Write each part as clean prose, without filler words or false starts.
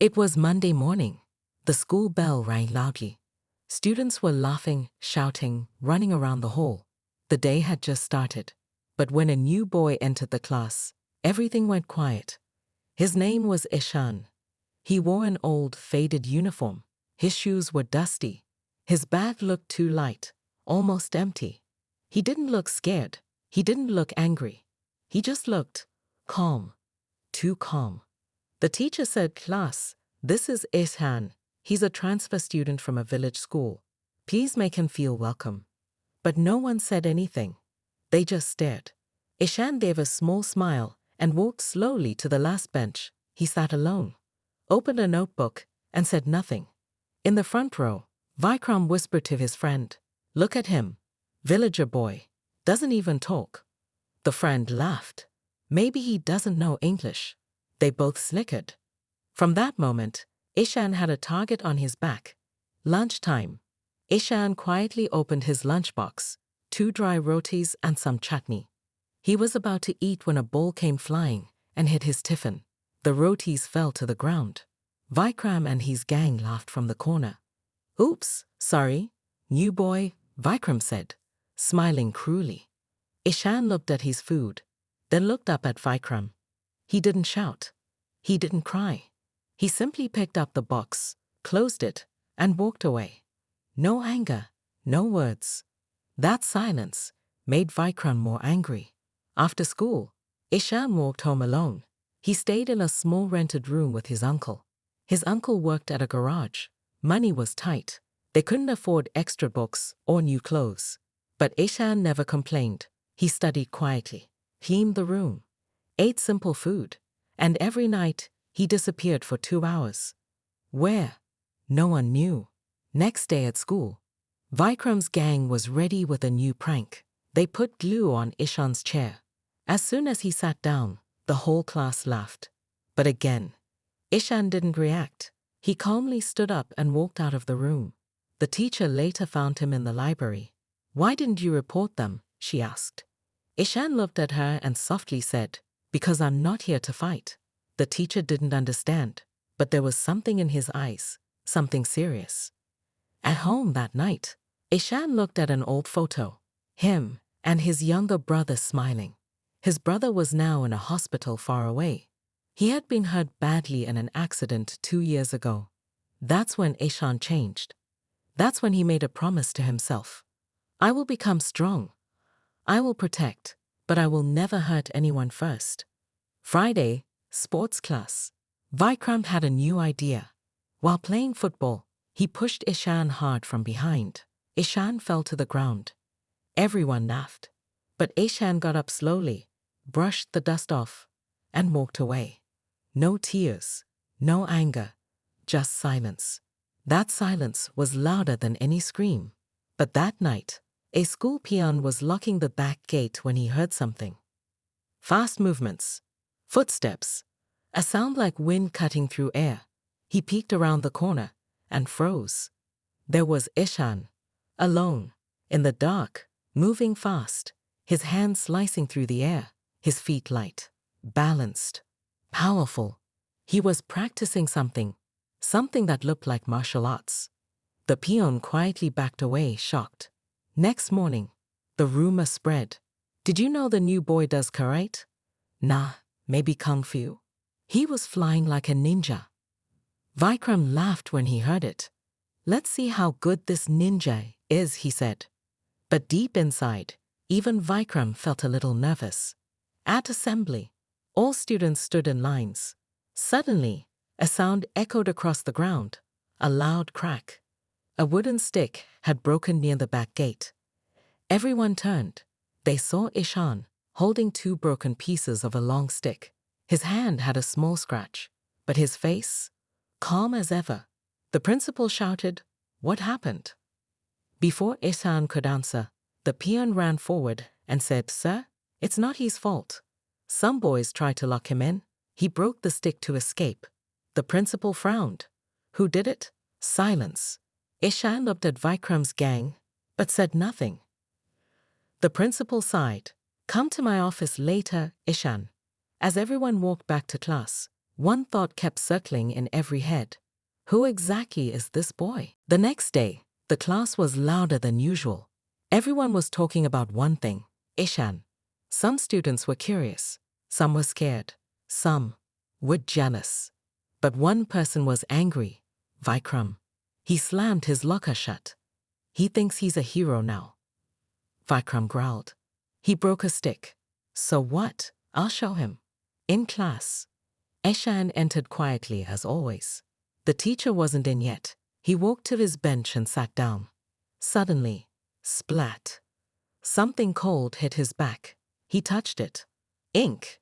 It was Monday morning. The school bell rang loudly. Students were laughing, shouting, running around the hall. The day had just started. But when a new boy entered the class, everything went quiet. His name was Ishan. He wore an old, faded uniform. His shoes were dusty. His bag looked too light, almost empty. He didn't look scared. He didn't look angry. He just looked calm. Too calm. The teacher said, "Class, this is Ishan. He's a transfer student from a village school. Please make him feel welcome." But no one said anything. They just stared. Ishan gave a small smile and walked slowly to the last bench. He sat alone, opened a notebook, and said nothing. In the front row, Vikram whispered to his friend, "Look at him. Villager boy. Doesn't even talk." The friend laughed. "Maybe he doesn't know English." They both snickered. From that moment, Ishan had a target on his back. Lunchtime. Ishan quietly opened his lunchbox, 2 dry rotis and some chutney. He was about to eat when a ball came flying and hit his tiffin. The rotis fell to the ground. Vikram and his gang laughed from the corner. "Oops, sorry, new boy," Vikram said, smiling cruelly. Ishan looked at his food, then looked up at Vikram. He didn't shout. He didn't cry. He simply picked up the box, closed it, and walked away. No anger, no words. That silence made Vikram more angry. After school, Ishan walked home alone. He stayed in a small rented room with his uncle. His uncle worked at a garage. Money was tight. They couldn't afford extra books or new clothes. But Ishan never complained. He studied quietly, cleaned the room, ate simple food, and every night he disappeared for 2 hours. Where? No one knew. Next day at school, Vikram's gang was ready with a new prank. They put glue on Ishan's chair. As soon as he sat down, the whole class laughed. But again, Ishan didn't react. He calmly stood up and walked out of the room. The teacher later found him in the library. "Why didn't you report them?" she asked. Ishan looked at her and softly said, "Because I'm not here to fight." The teacher didn't understand, but there was something in his eyes, something serious. At home that night, Ishan looked at an old photo. Him and his younger brother smiling. His brother was now in a hospital far away. He had been hurt badly in an accident 2 years ago. That's when Ishan changed. That's when he made a promise to himself. "I will become strong. I will protect, but I will never hurt anyone first." Friday, sports class. Vikram had a new idea. While playing football, he pushed Ishan hard from behind. Ishan fell to the ground. Everyone laughed. But Ishan got up slowly, brushed the dust off, and walked away. No tears, no anger, just silence. That silence was louder than any scream. But that night, a school peon was locking the back gate when he heard something. Fast movements, footsteps, a sound like wind cutting through air. He peeked around the corner and froze. There was Ishan, alone, in the dark, moving fast, his hands slicing through the air, his feet light, balanced, powerful. He was practicing something that looked like martial arts. The peon quietly backed away, shocked. Next morning, the rumor spread. "Did you know the new boy does karate?" "Nah, maybe kung fu." He was flying like a ninja. Vikram laughed when he heard it. "Let's see how good this ninja is," he said. But deep inside, even Vikram felt a little nervous. At assembly, all students stood in lines. Suddenly, a sound echoed across the ground, a loud crack. A wooden stick had broken near the back gate. Everyone turned. They saw Ishan holding 2 broken pieces of a long stick. His hand had a small scratch, but his face, calm as ever. The principal shouted, "What happened?" Before Ishan could answer, the peon ran forward and said, "Sir, it's not his fault. Some boys tried to lock him in. He broke the stick to escape." The principal frowned. "Who did it?" Silence. Ishan looked at Vikram's gang, but said nothing. The principal sighed. "Come to my office later, Ishan." As everyone walked back to class, One thought kept circling in every head. Who exactly is this boy? The next day, the class was louder than usual. Everyone was talking about one thing, Ishan. Some students were curious, some were scared, some were jealous. But one person was angry, Vikram. He slammed his locker shut. He thinks he's a hero now. Vikram growled. He broke a stick. So what? I'll show him. In class, Ishan entered quietly as always. The teacher wasn't in yet. He walked to his bench and sat down. Suddenly, splat. Something cold hit his back. He touched it. Ink.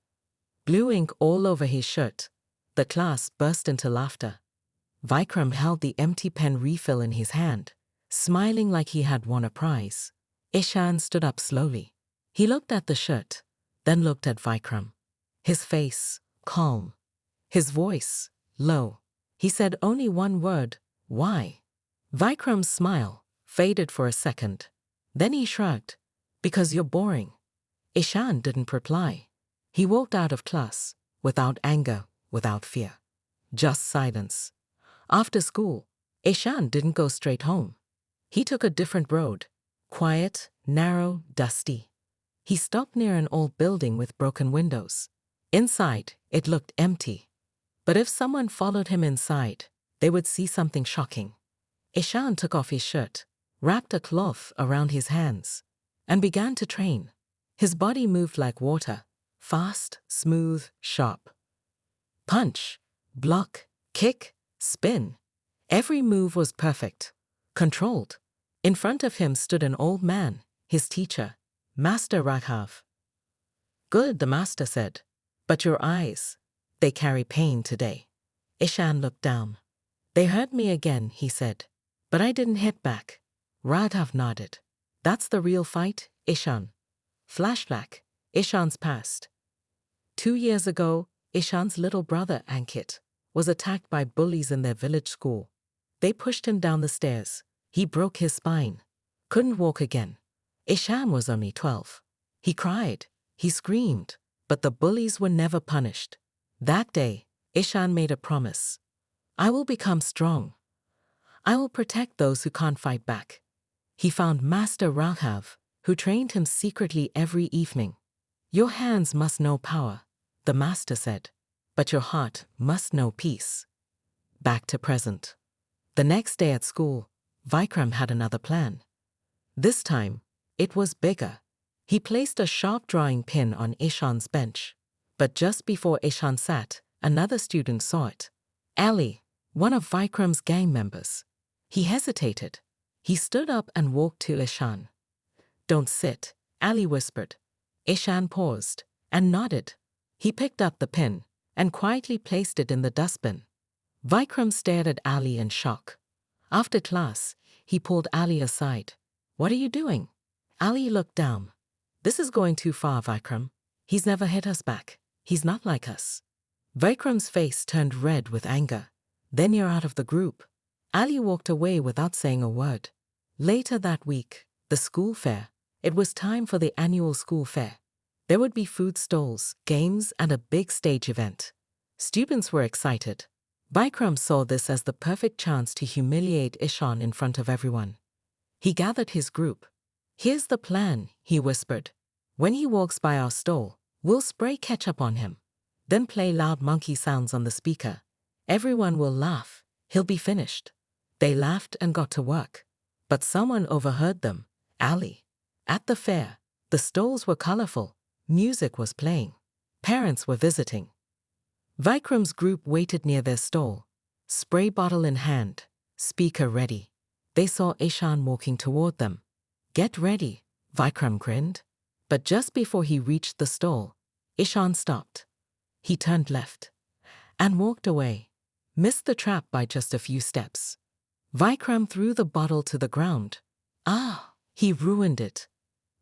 Blue ink all over his shirt. The class burst into laughter. Vikram held the empty pen refill in his hand, smiling like he had won a prize. Ishan stood up slowly. He looked at the shirt, then looked at Vikram. His face, calm. His voice, low. He said only one word, why? Vikram's smile faded for a second. Then he shrugged. Because you're boring. Ishan didn't reply. He walked out of class, without anger, without fear. Just silence. After school, Ishan didn't go straight home. He took a different road. Quiet, narrow, dusty. He stopped near an old building with broken windows. Inside, it looked empty. But if someone followed him inside, they would see something shocking. Ishan took off his shirt, wrapped a cloth around his hands, and began to train. His body moved like water, fast, smooth, sharp. Punch, block, kick, spin. Every move was perfect, controlled. In front of him stood an old man, his teacher, Master Raghav. Good, the master said. But your eyes, they carry pain today. Ishan looked down. They hurt me again, he said. But I didn't hit back. Raghav nodded. That's the real fight, Ishan. Flashback, Ishan's past. 2 years ago, Ishan's little brother, Ankit, was attacked by bullies in their village school. They pushed him down the stairs. He broke his spine. Couldn't walk again. Ishan was only 12. He cried. He screamed. But the bullies were never punished. That day, Ishan made a promise. I will become strong. I will protect those who can't fight back. He found Master Raghav, who trained him secretly every evening. Your hands must know power, the master said, but your heart must know peace. Back to present. The next day at school, Vikram had another plan. This time, it was bigger. He placed a sharp drawing pin on Ishan's bench. But just before Ishan sat, another student saw it. Ali, one of Vikram's gang members. He hesitated. He stood up and walked to Ishan. Don't sit, Ali whispered. Ishan paused and nodded. He picked up the pin and quietly placed it in the dustbin. Vikram stared at Ali in shock. After class, he pulled Ali aside. What are you doing? Ali looked down. This is going too far, Vikram. He's never hit us back. He's not like us. Vikram's face turned red with anger. Then you're out of the group. Ali walked away without saying a word. Later that week, the school fair. It was time for the annual school fair. There would be food stalls, games, and a big stage event. Students were excited. Vikram saw this as the perfect chance to humiliate Ishan in front of everyone. He gathered his group. Here's the plan, he whispered. When he walks by our stall, we'll spray ketchup on him. Then play loud monkey sounds on the speaker. Everyone will laugh. He'll be finished. They laughed and got to work. But someone overheard them. Ali. At the fair, the stalls were colorful. Music was playing. Parents were visiting. Vikram's group waited near their stall. Spray bottle in hand. Speaker ready. They saw Ishan walking toward them. Get ready, Vikram grinned. But just before he reached the stall, Ishan stopped. He turned left and walked away, missed the trap by just a few steps. Vikram threw the bottle to the ground. He ruined it.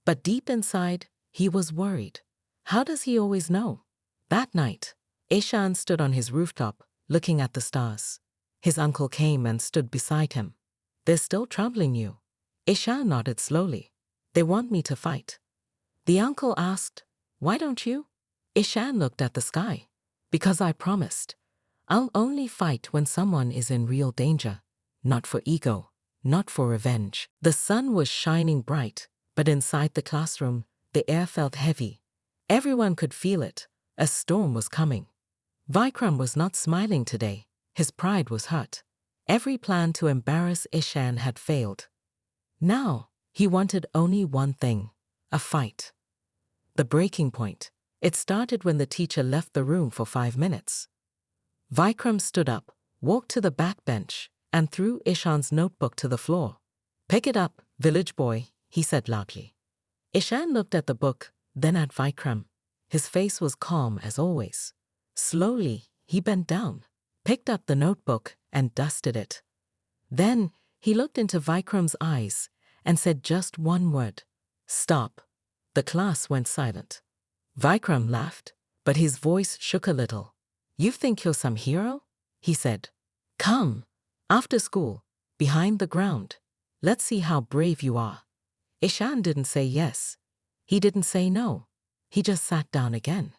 But deep inside, he was worried. How does he always know? That night, Ishan stood on his rooftop, looking at the stars. His uncle came and stood beside him. They're still troubling you. Ishan nodded slowly. They want me to fight. The uncle asked, why don't you? Ishan looked at the sky. Because I promised. I'll only fight when someone is in real danger, not for ego, not for revenge. The sun was shining bright, but inside the classroom, the air felt heavy. Everyone could feel it. A storm was coming. Vikram was not smiling today. His pride was hurt. Every plan to embarrass Ishan had failed. Now, he wanted only one thing: a fight. The breaking point. It started when the teacher left the room for 5 minutes. Vikram stood up, walked to the back bench, and threw Ishan's notebook to the floor. "Pick it up, village boy," he said loudly. Ishan looked at the book, then at Vikram. His face was calm as always. Slowly, he bent down, picked up the notebook, and dusted it. Then, he looked into Vikram's eyes and said just one word: "Stop." The class went silent. Vikram laughed, but his voice shook a little. "You think you're some hero?" he said. "Come, after school, behind the ground. Let's see how brave you are." Ishan didn't say yes. He didn't say no. He just sat down again.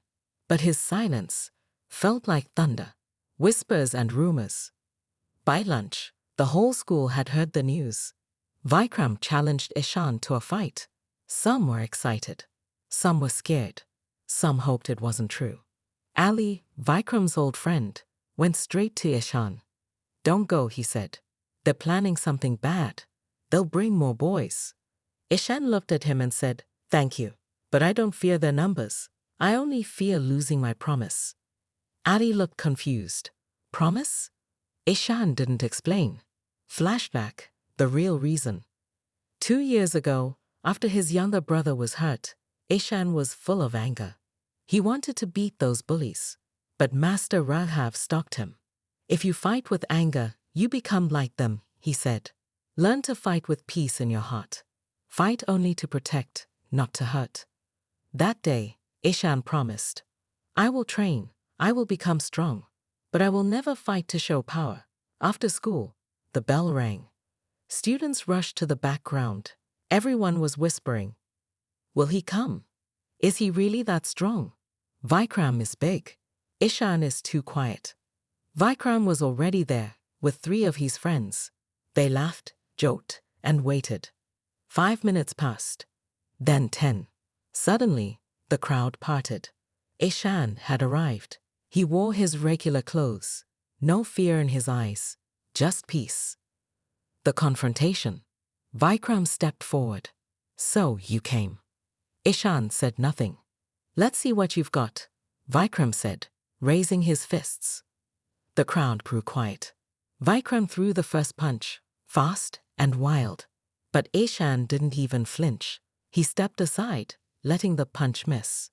But his silence felt like thunder, whispers and rumors. By lunch, the whole school had heard the news. Vikram challenged Ishan to a fight. Some were excited. Some were scared. Some hoped it wasn't true. Ali, Vikram's old friend, went straight to Ishan. "Don't go," he said. "They're planning something bad. They'll bring more boys." Ishan looked at him and said, "Thank you, but I don't fear their numbers. I only fear losing my promise." Ali looked confused. "Promise?" Ishan didn't explain. Flashback, the real reason. 2 years ago, after his younger brother was hurt, Ishan was full of anger. He wanted to beat those bullies, but Master Raghav stopped him. "If you fight with anger, you become like them," he said. "Learn to fight with peace in your heart. Fight only to protect, not to hurt." That day, Ishan promised, "I will train, I will become strong, but I will never fight to show power." After school, the bell rang. Students rushed to the background. Everyone was whispering, "Will he come? Is he really that strong? Vikram is big. Ishan is too quiet." Vikram was already there, with 3 of his friends. They laughed, joked, and waited. 5 minutes passed. Then 10. Suddenly, the crowd parted. Ishan had arrived. He wore his regular clothes. No fear in his eyes, just peace. The confrontation. Vikram stepped forward. "So you came." Ishan said nothing. "Let's see what you've got," Vikram said, raising his fists. The crowd grew quiet. Vikram threw the first punch, fast and wild. But Ishan didn't even flinch. He stepped aside, letting the punch miss.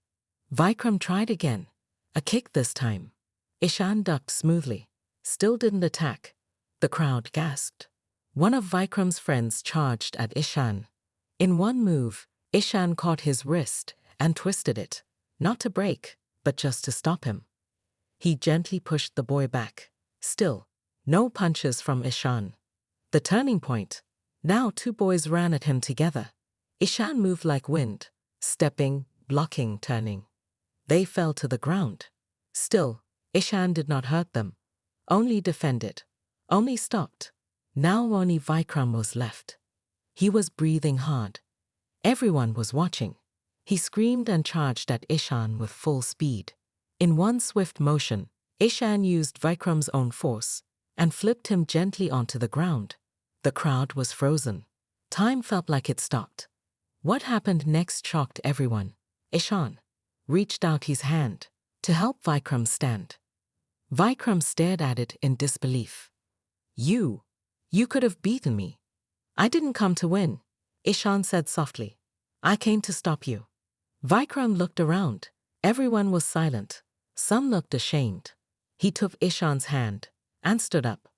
Vikram tried again, a kick this time. Ishan ducked smoothly, still didn't attack. The crowd gasped. One of Vikram's friends charged at Ishan. In one move, Ishan caught his wrist and twisted it, not to break, but just to stop him. He gently pushed the boy back. Still, no punches from Ishan. The turning point. Now 2 boys ran at him together. Ishan moved like wind, stepping, blocking, turning. They fell to the ground. Still, Ishan did not hurt them, only defended, only stopped. Now only Vikram was left. He was breathing hard. Everyone was watching. He screamed and charged at Ishan with full speed. In one swift motion, Ishan used Vikram's own force and flipped him gently onto the ground. The crowd was frozen. Time felt like it stopped. What happened next shocked everyone. Ishan reached out his hand to help Vikram stand. Vikram stared at it in disbelief. You could have beaten me." "I didn't come to win," Ishan said softly. "I came to stop you." Vikram looked around. Everyone was silent. Some looked ashamed. He took Ishan's hand and stood up.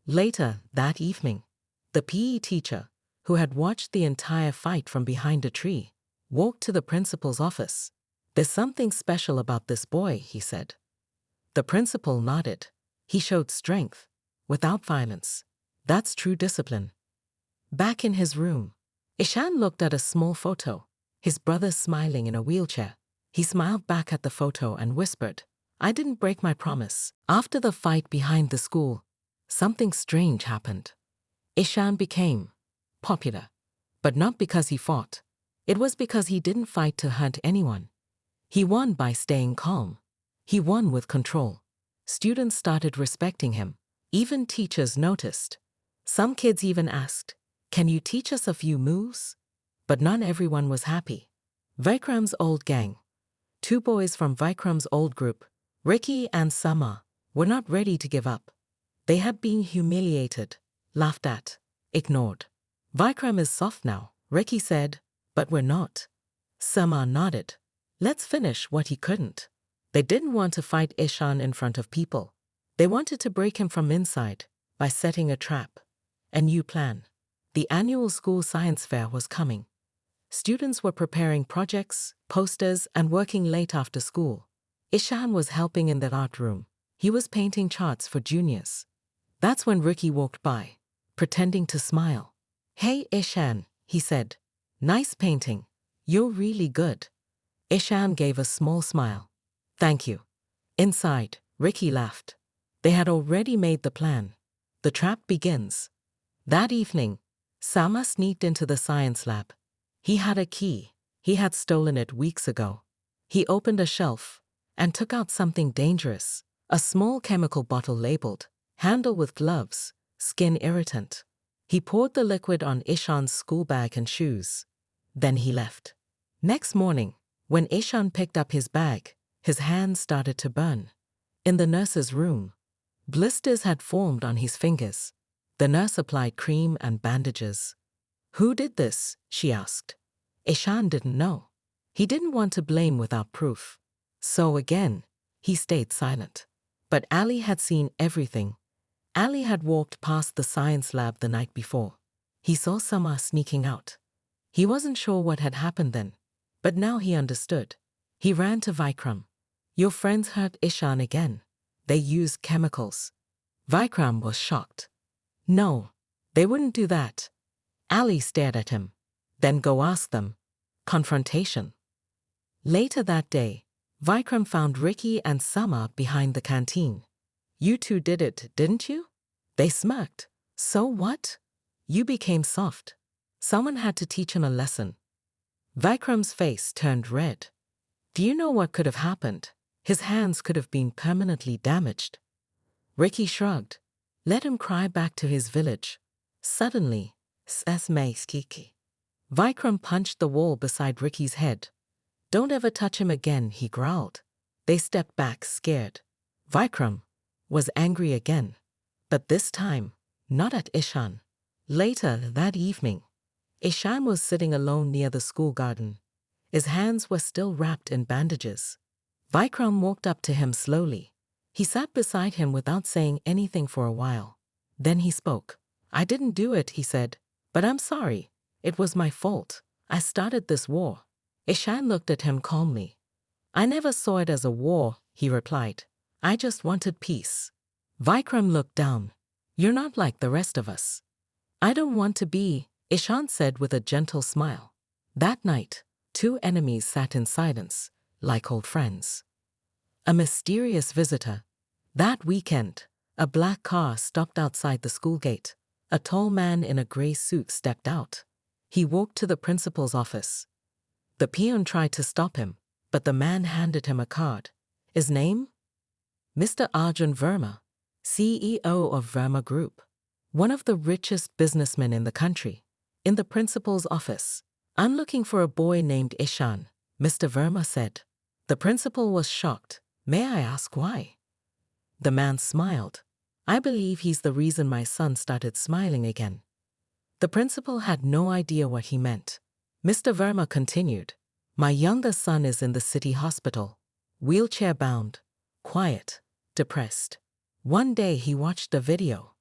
Later that evening, the PE teacher, who had watched the entire fight from behind a tree, walked to the principal's office. "There's something special about this boy," he said. The principal nodded. He showed strength, without violence. That's true discipline. Back in his room, Ishan looked at a small photo, his brother smiling in a wheelchair. He smiled back at the photo and whispered, I didn't break my promise. After the fight behind the school, something strange happened. Ishan became popular, but not because he fought. It was because he didn't fight to hurt anyone. He won by staying calm. He won with control. Students started respecting him. Even teachers noticed. Some kids even asked, "Can you teach us a few moves?" But not everyone was happy. Vikram's old gang. 2 boys from Vikram's old group, Ricky and Sama, were not ready to give up. They had been humiliated, laughed at, ignored. "Vikram is soft now," Ricky said, "but we're not." Sama nodded. "Let's finish what he couldn't." They didn't want to fight Ishan in front of people. They wanted to break him from inside by setting a trap. A new plan. The annual school science fair was coming. Students were preparing projects, posters, and working late after school. Ishan was helping in the art room. He was painting charts for juniors. That's when Ricky walked by, pretending to smile. "Hey Ishan," he said. "Nice painting. You're really good." Ishan gave a small smile. "Thank you." Inside, Ricky laughed. They had already made the plan. The trap begins. That evening, Sama sneaked into the science lab. He had a key. He had stolen it weeks ago. He opened a shelf and took out something dangerous. A small chemical bottle labeled, "Handle with gloves, skin irritant." He poured the liquid on Ishan's school bag and shoes. Then he left. Next morning, when Ishan picked up his bag, his hands started to burn. In the nurse's room, blisters had formed on his fingers. The nurse applied cream and bandages. "Who did this?" she asked. Ishan didn't know. He didn't want to blame without proof. So again, he stayed silent. But Ali had seen everything. Ali had walked past the science lab the night before. He saw Sama sneaking out. He wasn't sure what had happened then, but now he understood. He ran to Vikram. "Your friends hurt Ishan again. They used chemicals." Vikram was shocked. "No, they wouldn't do that." Ali stared at him. "Then go ask them." Confrontation. Later that day, Vikram found Ricky and Sama behind the canteen. "You two did it, didn't you?" They smirked. "So what? You became soft. Someone had to teach him a lesson." Vikram's face turned red. Do you know what could have happened? His hands could have been permanently damaged. Ricky shrugged. Let him cry back to his village. Suddenly, Vikram punched the wall beside Ricky's head. "Don't ever touch him again," he growled. They stepped back, scared. Vikram was angry again, but this time, not at Ishan. Later that evening, Ishan was sitting alone near the school garden. His hands were still wrapped in bandages. Vikram walked up to him slowly. He sat beside him without saying anything for a while. Then he spoke. "I didn't do it," he said, "but I'm sorry. It was my fault. I started this war." Ishan looked at him calmly. "I never saw it as a war," he replied. "I just wanted peace." Vikram looked down. "You're not like the rest of us." "I don't want to be," Ishan said with a gentle smile. That night, 2 enemies sat in silence, like old friends. A mysterious visitor. That weekend, a black car stopped outside the school gate. A tall man in a gray suit stepped out. He walked to the principal's office. The peon tried to stop him, but the man handed him a card. His name? Mr. Arjun Verma, CEO of Verma Group, one of the richest businessmen in the country. In the principal's office, "I'm looking for a boy named Ishan," Mr. Verma said. The principal was shocked. "May I ask why?" The man smiled. "I believe he's the reason my son started smiling again." The principal had no idea what he meant. Mr. Verma continued. "My younger son is in the city hospital, wheelchair-bound, quiet, depressed. One day he watched a video."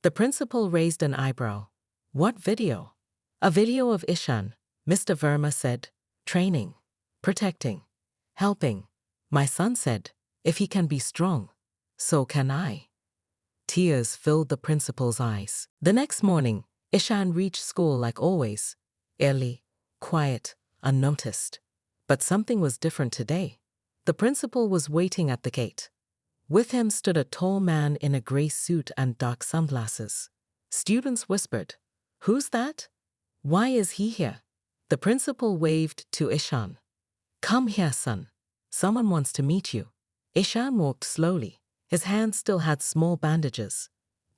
The principal raised an eyebrow. "What video?" "A video of Ishan," Mr. Verma said. "Training, protecting, helping. My son said, if he can be strong, so can I." Tears filled the principal's eyes. The next morning, Ishan reached school like always, early, quiet, unnoticed. But something was different today. The principal was waiting at the gate. With him stood a tall man in a gray suit and dark sunglasses. Students whispered, "Who's that? Why is he here?" The principal waved to Ishan. "Come here, son. Someone wants to meet you." Ishan walked slowly. His hands still had small bandages.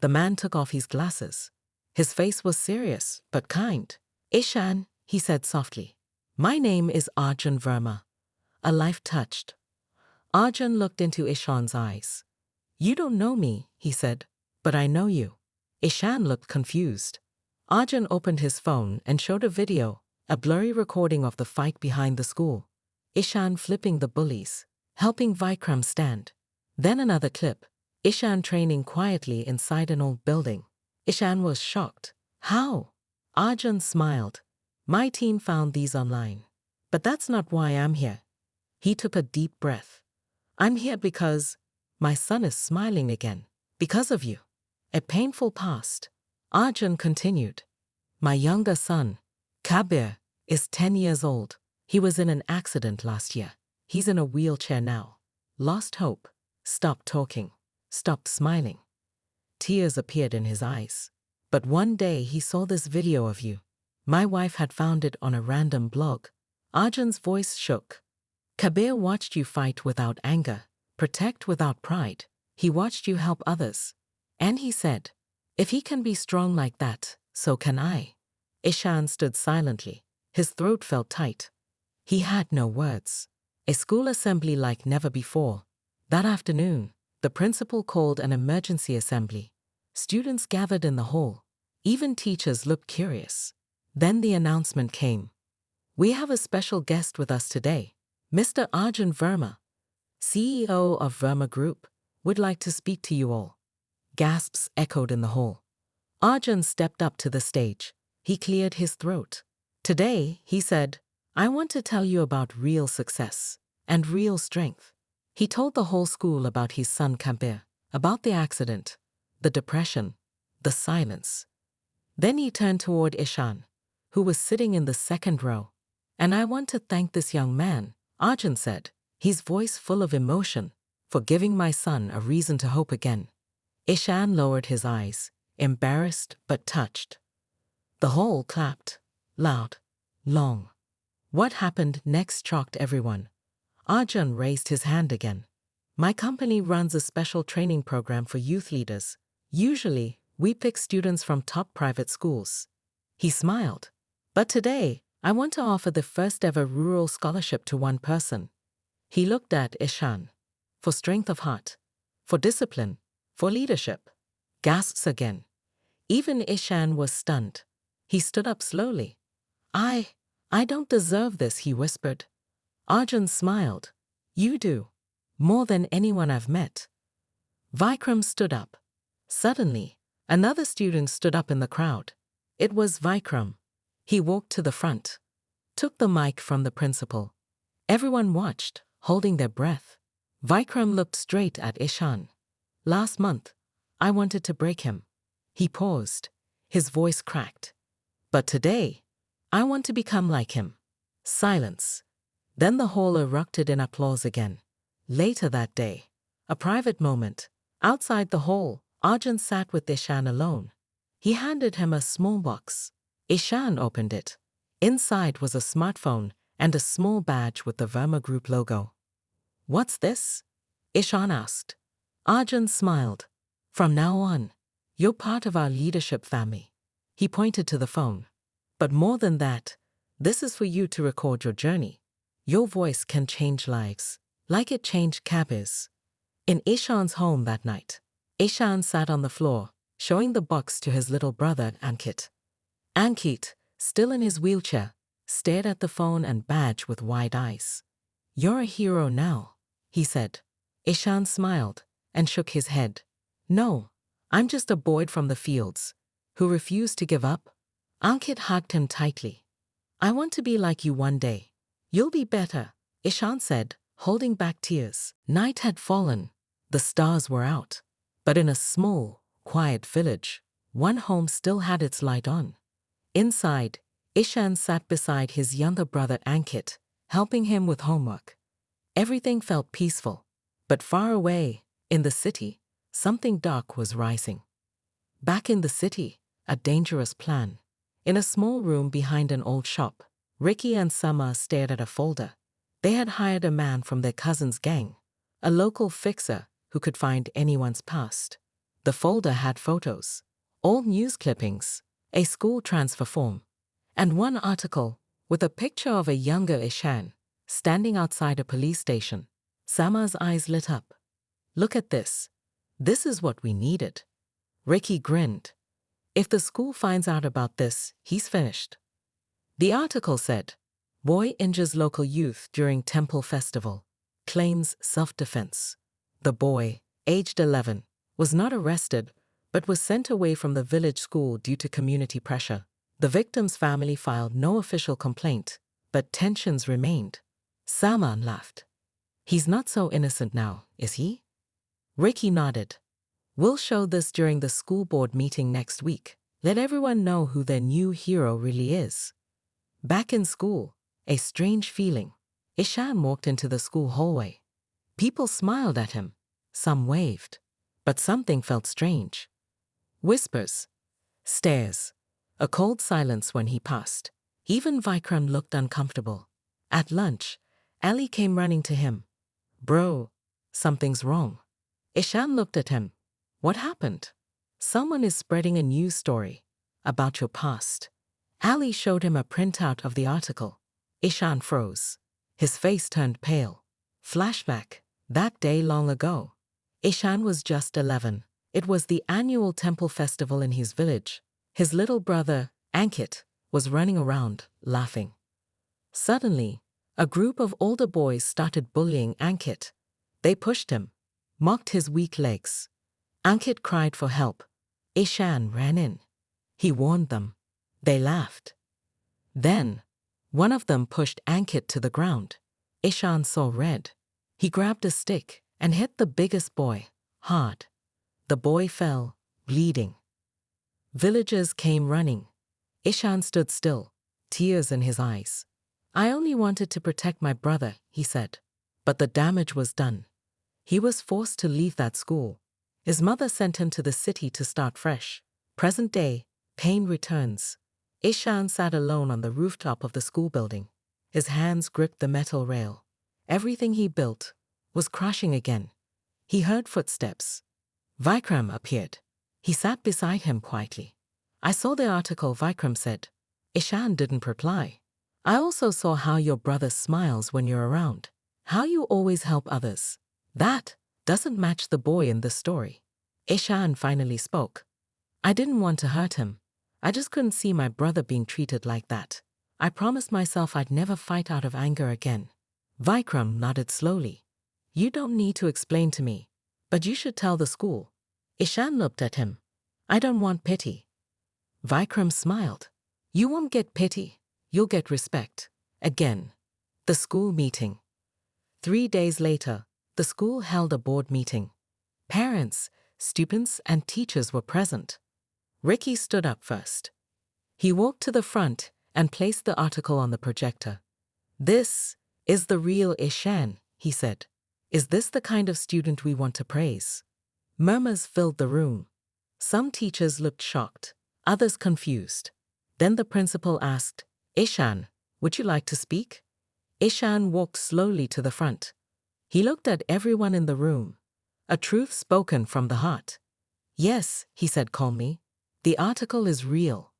The man took off his glasses. His face was serious, but kind. "Ishan," he said softly. "My name is Arjun Verma." A life touched. Arjun looked into Ishan's eyes. "You don't know me," he said, "but I know you." Ishan looked confused. Arjun opened his phone and showed a video, a blurry recording of the fight behind the school. Ishan flipping the bullies, helping Vikram stand. Then another clip, Ishan training quietly inside an old building. Ishan was shocked. "How?" Arjun smiled. "My team found these online. But that's not why I'm here." He took a deep breath. "I'm here because my son is smiling again. Because of you." A painful past. Arjun continued. "My younger son, Kabir, is 10 years old. He was in an accident last year. He's in a wheelchair now. Lost hope. Stopped talking. Stopped smiling." Tears appeared in his eyes. "But one day he saw this video of you. My wife had found it on a random blog." Arjun's voice shook. "Kabir watched you fight without anger, protect without pride. He watched you help others. And he said, if he can be strong like that, so can I." Ishan stood silently. His throat felt tight. He had no words. A school assembly like never before. That afternoon, the principal called an emergency assembly. Students gathered in the hall. Even teachers looked curious. Then the announcement came. "We have a special guest with us today. Mr. Arjun Verma, CEO of Verma Group, would like to speak to you all." Gasps echoed in the hall. Arjun stepped up to the stage. He cleared his throat. "Today," he said, "I want to tell you about real success and real strength." He told the whole school about his son Kabir, about the accident, the depression, the silence. Then he turned toward Ishan, who was sitting in the second row. "And I want to thank this young man," Arjun said, his voice full of emotion, "for giving my son a reason to hope again." Ishan lowered his eyes, embarrassed but touched. The hall clapped, loud, long. What happened next shocked everyone. Arjun raised his hand again. "My company runs a special training program for youth leaders. Usually, we pick students from top private schools." He smiled. "But today, I want to offer the first ever rural scholarship to one person." He looked at Ishan. "For strength of heart, for discipline, for leadership." Gasps again. Even Ishan was stunned. He stood up slowly. I don't deserve this," he whispered. Arjun smiled. "You do. More than anyone I've met." Vikram stood up. Suddenly, another student stood up in the crowd. It was Vikram. He walked to the front, took the mic from the principal. Everyone watched, holding their breath. Vikram looked straight at Ishan. "Last month, I wanted to break him." He paused. His voice cracked. "But today, I want to become like him." Silence. Then the hall erupted in applause again. Later that day, a private moment. Outside the hall, Arjun sat with Ishan alone. He handed him a small box. Ishan opened it. Inside was a smartphone and a small badge with the Verma Group logo. "What's this?" Ishan asked. Arjun smiled. "From now on, you're part of our leadership family." He pointed to the phone. "But more than that, this is for you to record your journey. Your voice can change lives, like it changed Kabir's." In Ishan's home that night, Ishan sat on the floor, showing the box to his little brother Ankit. Ankit, still in his wheelchair, stared at the phone and badge with wide eyes. "You're a hero now," he said. Ishan smiled and shook his head. "No, I'm just a boy from the fields who refused to give up." Ankit hugged him tightly. "I want to be like you one day." "You'll be better," Ishan said, holding back tears. Night had fallen. The stars were out. But in a small, quiet village, one home still had its light on. Inside, Ishan sat beside his younger brother Ankit, helping him with homework. Everything felt peaceful. But far away, in the city, something dark was rising. Back in the city, a dangerous plan. In a small room behind an old shop, Ricky and Summer stared at a folder. They had hired a man from their cousin's gang, a local fixer who could find anyone's past. The folder had photos, old news clippings, a school transfer form, and one article with a picture of a younger Ishan standing outside a police station. Summer's eyes lit up. Look at this. This is what we needed. Ricky grinned. If the school finds out about this, he's finished. The article said, boy injures local youth during temple festival, claims self-defense. The boy, aged 11, was not arrested but was sent away from the village school due to community pressure. The victim's family filed no official complaint, but tensions remained. Salman laughed. He's not so innocent now, is he? Ricky nodded. We'll show this during the school board meeting next week. Let everyone know who their new hero really is. Back in school, a strange feeling. Ishan walked into the school hallway. People smiled at him. Some waved. But something felt strange. Whispers. Stares. A cold silence when he passed. Even Vikram looked uncomfortable. At lunch, Ali came running to him. Bro, something's wrong. Ishan looked at him. What happened? Someone is spreading a news story about your past. Ali showed him a printout of the article. Ishan froze. His face turned pale. Flashback. That day long ago. Ishan was just 11. It was the annual temple festival in his village. His little brother, Ankit, was running around, laughing. Suddenly, a group of older boys started bullying Ankit. They pushed him, mocked his weak legs. Ankit cried for help. Ishan ran in. He warned them. They laughed. Then, one of them pushed Ankit to the ground. Ishan saw red. He grabbed a stick and hit the biggest boy, hard. The boy fell, bleeding. Villagers came running. Ishan stood still, tears in his eyes. I only wanted to protect my brother, he said. But the damage was done. He was forced to leave that school. His mother sent him to the city to start fresh. Present day, pain returns. Ishan sat alone on the rooftop of the school building. His hands gripped the metal rail. Everything he built was crashing again. He heard footsteps. Vikram appeared. He sat beside him quietly. I saw the article, Vikram said. Ishan didn't reply. I also saw how your brother smiles when you're around. How you always help others. That doesn't match the boy in the story. Ishan finally spoke. I didn't want to hurt him. I just couldn't see my brother being treated like that. I promised myself I'd never fight out of anger again. Vikram nodded slowly. You don't need to explain to me, but you should tell the school. Ishan looked at him. I don't want pity. Vikram smiled. You won't get pity. You'll get respect. Again. The school meeting. 3 days later, the school held a board meeting. Parents, students, and teachers were present. Ricky stood up first. He walked to the front and placed the article on the projector. This is the real Ishan, he said. Is this the kind of student we want to praise? Murmurs filled the room. Some teachers looked shocked, others confused. Then the principal asked, Ishan, would you like to speak? Ishan walked slowly to the front. He looked at everyone in the room. A truth spoken from the heart. Yes, he said calmly. The article is real,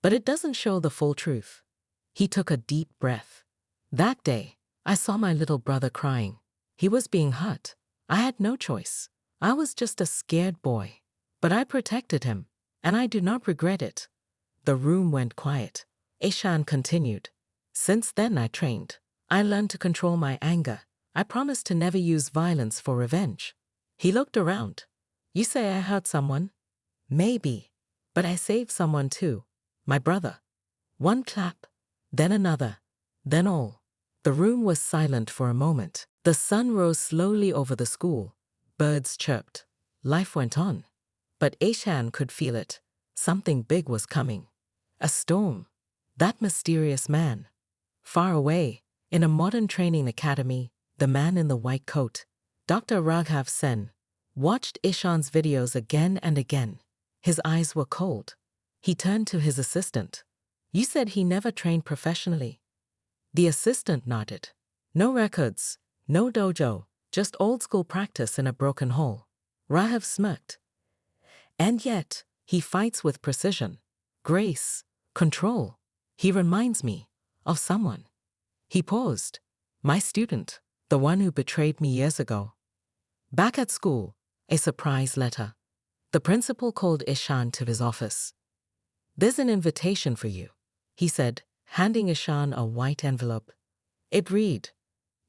but it doesn't show the full truth. He took a deep breath. That day, I saw my little brother crying. He was being hurt. I had no choice. I was just a scared boy. But I protected him, and I do not regret it. The room went quiet. Ishan continued. Since then I trained. I learned to control my anger. I promised to never use violence for revenge. He looked around. You say I hurt someone? Maybe. But I saved someone too. My brother. One clap, then another, then all. The room was silent for a moment. The sun rose slowly over the school. Birds chirped. Life went on. But Ishan could feel it. Something big was coming. A storm. That mysterious man. Far away, in a modern training academy, the man in the white coat, Dr. Raghav Sen, watched Ishan's videos again and again. His eyes were cold. He turned to his assistant. "You said he never trained professionally." The assistant nodded. "No records, no dojo, just old-school practice in a broken hole." Raghav smirked. "And yet, he fights with precision, grace, control. He reminds me of someone." He paused. "My student, the one who betrayed me years ago." Back at school, a surprise letter. The principal called Ishan to his office. "There's an invitation for you," he said, handing Ishan a white envelope. It read,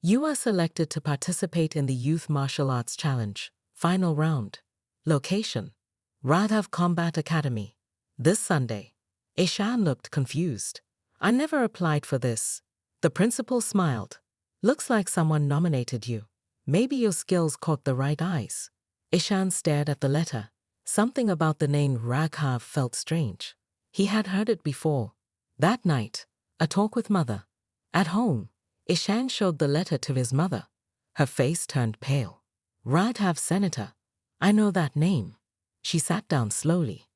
"You are selected to participate in the Youth Martial Arts Challenge, final round. Location, Raghav Combat Academy. This Sunday." Ishan looked confused. "I never applied for this." The principal smiled. "Looks like someone nominated you. Maybe your skills caught the right eyes." Ishan stared at the letter. Something about the name Raghav felt strange. He had heard it before. That night, a talk with mother. At home, Ishan showed the letter to his mother. Her face turned pale. "Raghav Senator. I know that name." She sat down slowly.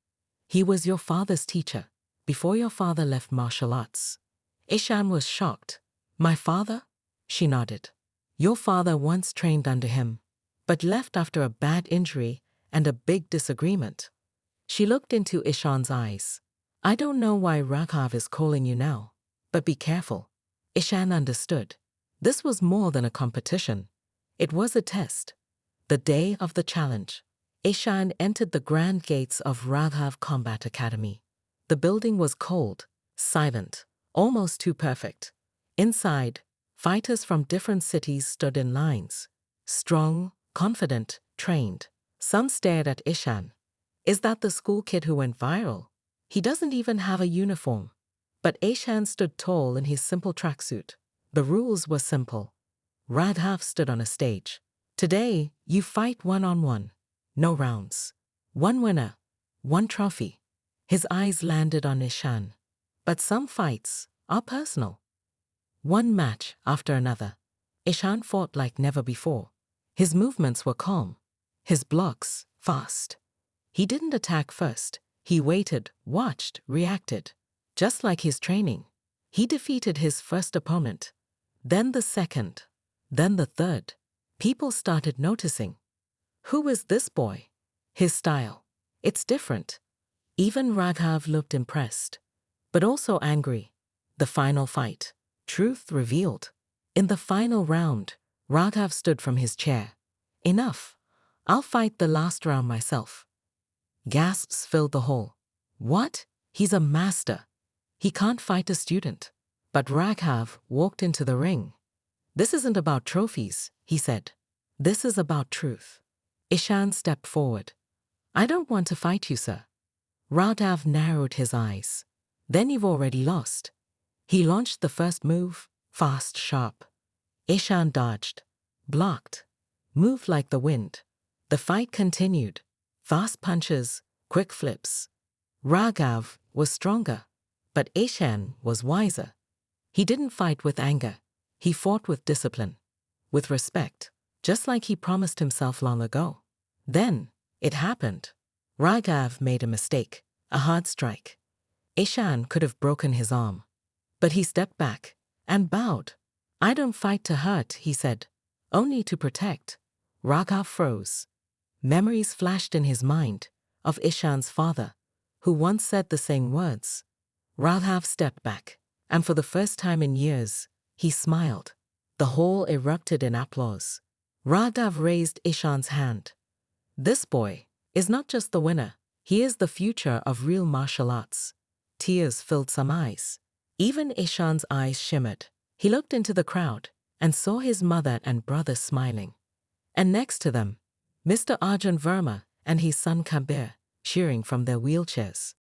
"He was your father's teacher, before your father left martial arts." Ishan was shocked. "My father?" She nodded. "Your father once trained under him, but left after a bad injury and a big disagreement." She looked into Ishan's eyes. "I don't know why Raghav is calling you now, but be careful." Ishan understood. This was more than a competition. It was a test. The day of the challenge, Ishan entered the grand gates of Raghav Combat Academy. The building was cold, silent, almost too perfect. Inside, fighters from different cities stood in lines. Strong, confident, trained. Some stared at Ishan. "Is that the school kid who went viral? He doesn't even have a uniform." But Ishan stood tall in his simple tracksuit. The rules were simple. Raghav stood on a stage. "Today, you fight one-on-one. No rounds. One winner, one trophy." His eyes landed on Ishan. "But some fights are personal." One match after another, Ishan fought like never before. His movements were calm. His blocks fast. He didn't attack first. He waited, watched, reacted. Just like his training. He defeated his first opponent. Then the second. Then the third. People started noticing. Who is this boy? His style. It's different. Even Raghav looked impressed. But also angry. The final fight. Truth revealed. In the final round, Raghav stood from his chair. "Enough. I'll fight the last round myself." Gasps filled the hall. "What? He's a master. He can't fight a student." But Raghav walked into the ring. "This isn't about trophies," he said. "This is about truth." Ishan stepped forward. "I don't want to fight you, sir." Raghav narrowed his eyes. "Then you've already lost." He launched the first move, fast, sharp. Ishan dodged, blocked, moved like the wind. The fight continued. Fast punches, quick flips. Raghav was stronger, but Ishan was wiser. He didn't fight with anger. He fought with discipline, with respect, just like he promised himself long ago. Then, it happened. Raghav made a mistake, a hard strike. Ishan could have broken his arm. But he stepped back and bowed. "I don't fight to hurt," he said, "only to protect." Raghav froze. Memories flashed in his mind of Ishan's father, who once said the same words. Raghav stepped back, and for the first time in years, he smiled. The hall erupted in applause. Raghav raised Ishan's hand. "This boy is not just the winner, he is the future of real martial arts." Tears filled some eyes. Even Ishan's eyes shimmered. He looked into the crowd and saw his mother and brother smiling. And next to them, Mr. Arjun Verma and his son Kabir, cheering from their wheelchairs.